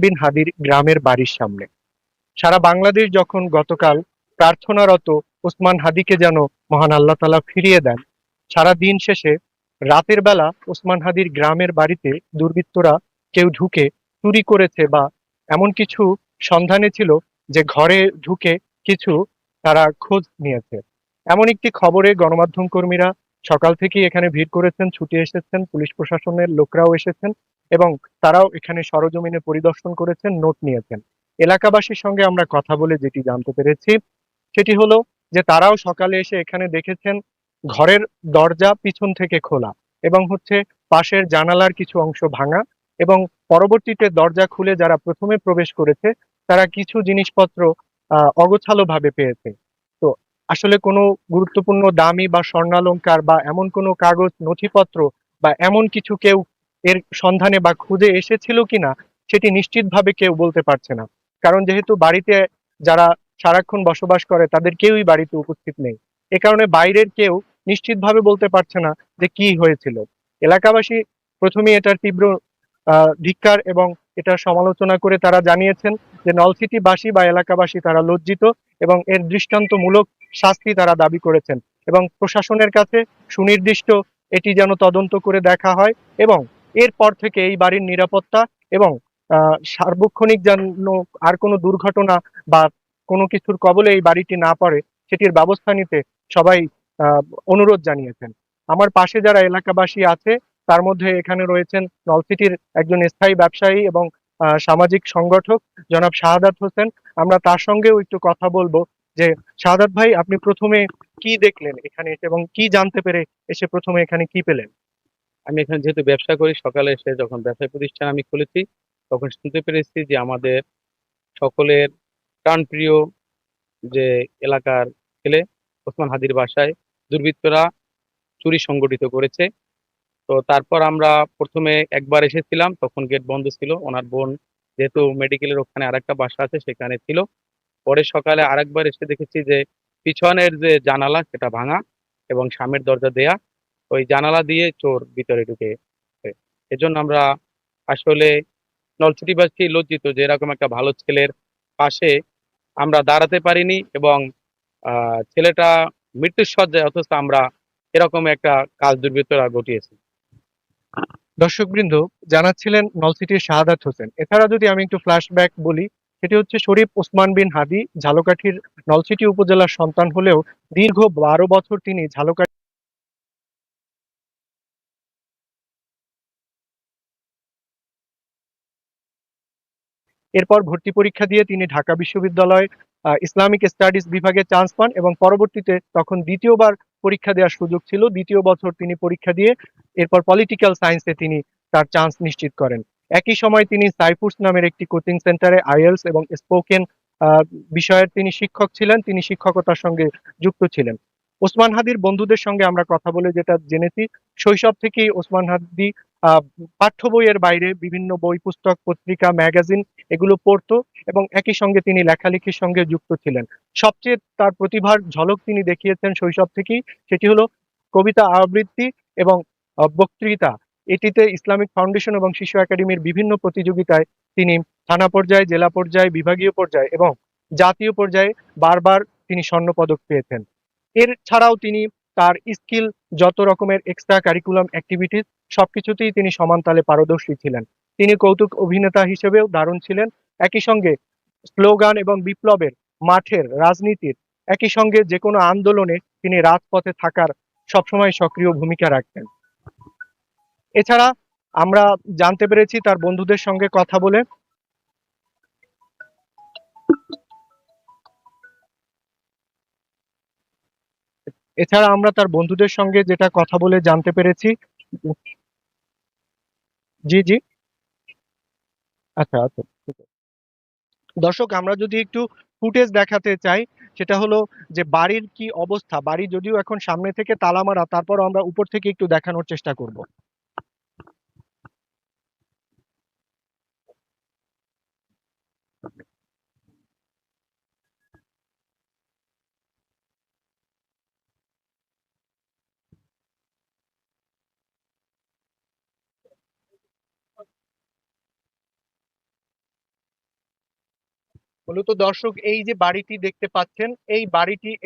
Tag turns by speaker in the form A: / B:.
A: বিন হাদির গ্রামের বাড়ির সামনে। সারা বাংলাদেশ যখন গতকাল প্রার্থনারত ওসমান হাদিকে যেন মহান আল্লাহ তাআলা ফিরিয়ে দেন, সারা দিন শেষে রাতের বেলা ওসমান হাদির গ্রামের বাড়িতে দুর্বৃত্তরা কেউ ঢুকে চুরি করেছে বা এমন কিছু সন্ধানে ছিল যে ঘরে ঢুকে কিছু তারা খোঁজ নিয়েছে। এমন একটি খবরে গণমাধ্যম কর্মীরা সকাল থেকেই এখানে ভিড় করেছেন, ছুটে এসেছেন, পুলিশ প্রশাসনের লোকরাও এসেছেন এবং তারাও এখানে সরজমিনে পরিদর্শন করেছেন, নোট নিয়েছেন। এলাকাবাসীর সঙ্গে আমরা কথা বলে যেটি জানতে পেরেছি সেটি হলো যে তারাও সকালে এসে এখানে দেখেছেন ঘরের দরজা পিছন থেকে খোলা এবং পাশের জানালার কিছু অংশ ভাঙা এবং পরবর্তীতে দরজা খুলে যারা প্রথমে প্রবেশ করেছে তারা কিছু জিনিসপত্র অগোছালো ভাবে পেয়েছে। তো আসলে কোনো গুরুত্বপূর্ণ দামি বা স্বর্ণালংকার বা এমন কোনো কাগজ নথিপত্র বা এমন কিছু কেউ এর সন্ধানে বা খুঁজে এসেছিল কিনা সেটি নিশ্চিতভাবে কেউ বলতে পারছে না। কারণ যেহেতু বাড়িতে যারা সারাক্ষণ বসবাস করে তাদের কেউই বাড়িতে উপস্থিত নেই, এ কারণে বাইরের কেউ নিশ্চিতভাবে বলতে পারছে না যে কি হয়েছিল। এলাকাবাসী প্রথমেই এটার তীব্র ধিক্কার এবং এটার সমালোচনা করে তারা জানিয়েছেন যে নলছিটিবাসী বা এলাকাবাসী তারা লজ্জিত এবং এর দৃষ্টান্তমূলক শাস্তি তারা দাবি করেছেন এবং প্রশাসনের কাছে সুনির্দিষ্ট এটি যেন তদন্ত করে দেখা হয় এবং এরপর থেকে এই বাড়ির নিরাপত্তা এবং সার্বক্ষণিক যেন আর কোনো দুর্ঘটনা বা কোনো কিছুর কবলে এই বাড়িটি না পড়ে সেটির ব্যবস্থা নিতে সবাই আহ, অনুরোধ জানিয়েছেন। আমার পাশে যারা এলাকাবাসী আছে তার মধ্যে এখানে রয়েছেন নলসিটির একজন স্থায়ী ব্যবসায়ী এবং সামাজিক সংগঠক জনাব শাহাদাত হোসেন। আমরা তার সঙ্গেও একটু কথা বলবো যে শাহাদাত ভাই, আপনি প্রথমে কি দেখলেন এখানে এসে এবং কি জানতে পেরে এসে প্রথমে এখানে কি পেলেন?
B: আমি এখানে যেহেতু ব্যবসা করি, সকালে এসে যখন ব্যবসায় প্রতিষ্ঠান আমি খুলেছি তখন শুনতে পেরেছি যে আমাদের সকলের প্রাণপ্রিয় যে এলাকার ছেলে ওসমান হাদির বাসায় দুর্বৃত্তরা চুরি সংগঠিত করেছে। তো তারপর আমরা প্রথমে একবার এসেছিলাম, তখন গেট বন্ধ ছিল, ওনার বোন যেহেতু মেডিকেলের ওখানে আরেকটা বাসা আছে সেখানে ছিল। পরে সকালে আরেকবার এসে দেখেছি যে পিছনের যে জানালা সেটা ভাঙা এবং সামনের দরজা দেয়া, ওই জানালা দিয়ে চোর ভিতরে ঢুকে গেছে। এজন্য আমরা আসলে নলছিটিবাসী লজ্জিত যে এরকম একটা ভালো ছেলের পাশে আমরা দাঁড়াতে পারিনি এবং ছেলেটা মৃত্যুর সজ্জায়, অথচ আমরা এরকম একটা কাজ দুর্বৃত্তরা ঘটিয়েছে।
A: দর্শকবৃন্দ, জানাচ্ছিলেন নলছিটির শাহাদাত হোসেন। এছাড়া যদি আমি একটু ফ্ল্যাশব্যাক বলি, সেটি শরীফ ওসমান বিন হাদি ঝালকাঠির নলছিটি উপজেলার সন্তান হলেও দীর্ঘ 12 বছর তিনি ঝালকাঠি। এরপর ভর্তি পরীক্ষা দিয়ে তিনি ঢাকা বিশ্ববিদ্যালয় ইসলামিক স্টাডিজ বিভাগে চান্স পান এবং পরবর্তীতে তখন দ্বিতীয়বার পরীক্ষা দেওয়ার সুযোগ ছিল, দ্বিতীয় বছর তিনি পরীক্ষা দিয়ে এরপর পলিটিক্যাল সায়েন্সে তিনি তার চান্স নিশ্চিত করেন। একই সময় তিনি সাইফুস নামের একটি কোচিং সেন্টারে আইএলস এবং স্পোকেন বিষয়ের তিনি শিক্ষক ছিলেন, তিনি শিক্ষকতার সঙ্গে যুক্ত ছিলেন। ওসমান হাদির বন্ধুদের সঙ্গে আমরা কথা বলে যেটা জেনেছি, শৈশব থেকেই ওসমান হাদি আহ পাঠ্য বইয়ের বাইরে বিভিন্ন বই, পুস্তক, পত্রিকা, ম্যাগাজিন এগুলো পড়তো এবং একই সঙ্গে তিনি লেখালেখির সঙ্গে যুক্ত ছিলেন। সবচেয়ে তার প্রতিভার ঝলক তিনি দেখিয়েছেন শৈশব থেকেই, সেটি হলো কবিতা আবৃত্তি এবং বক্তৃতা। এটিতে ইসলামিক ফাউন্ডেশন এবং শিশু একাডেমির বিভিন্ন প্রতিযোগিতায় তিনি থানা পর্যায়ে, জেলা পর্যায়ে, বিভাগীয় পর্যায়ে এবং জাতীয় পর্যায়ে বারবার তিনি স্বর্ণপদক পেয়েছেন। এর ছাড়াও তিনি তার স্কিল, যত রকমের এক্সট্রা কারিকুলাম অ্যাক্টিভিটিস সবকিছুতেই তিনি সমান তালে পারদর্শী ছিলেন। তিনি কৌতুক অভিনেতা হিসেবেও দারুণ ছিলেন। একই সঙ্গে স্লোগান এবং বিপ্লবের, মাঠের রাজনীতির, একই সঙ্গে যে কোনো আন্দোলনে তিনি রাজপথে থাকার সবসময় সক্রিয় ভূমিকা রাখতেন। এছাড়া আমরা জানতে পেরেছি তার বন্ধুদের সঙ্গে কথা বলে, এছাড়া আমরা তার বন্ধুদের সঙ্গে যেটা কথা বলে জানতে পেরেছি। জি জি, আচ্ছা আচ্ছা। দর্শক, আমরা যদি একটু ফুটেজ দেখাতে চাই, সেটা হলো যে বাড়ির কি অবস্থা। বাড়ি যদিও এখন সামনে থেকে তালা মারা, তারপর আমরা উপর থেকে একটু দেখানোর চেষ্টা করব। মূলত দর্শক এই যে বাড়িটি দেখতে পাচ্ছেন, এই বাড়িটি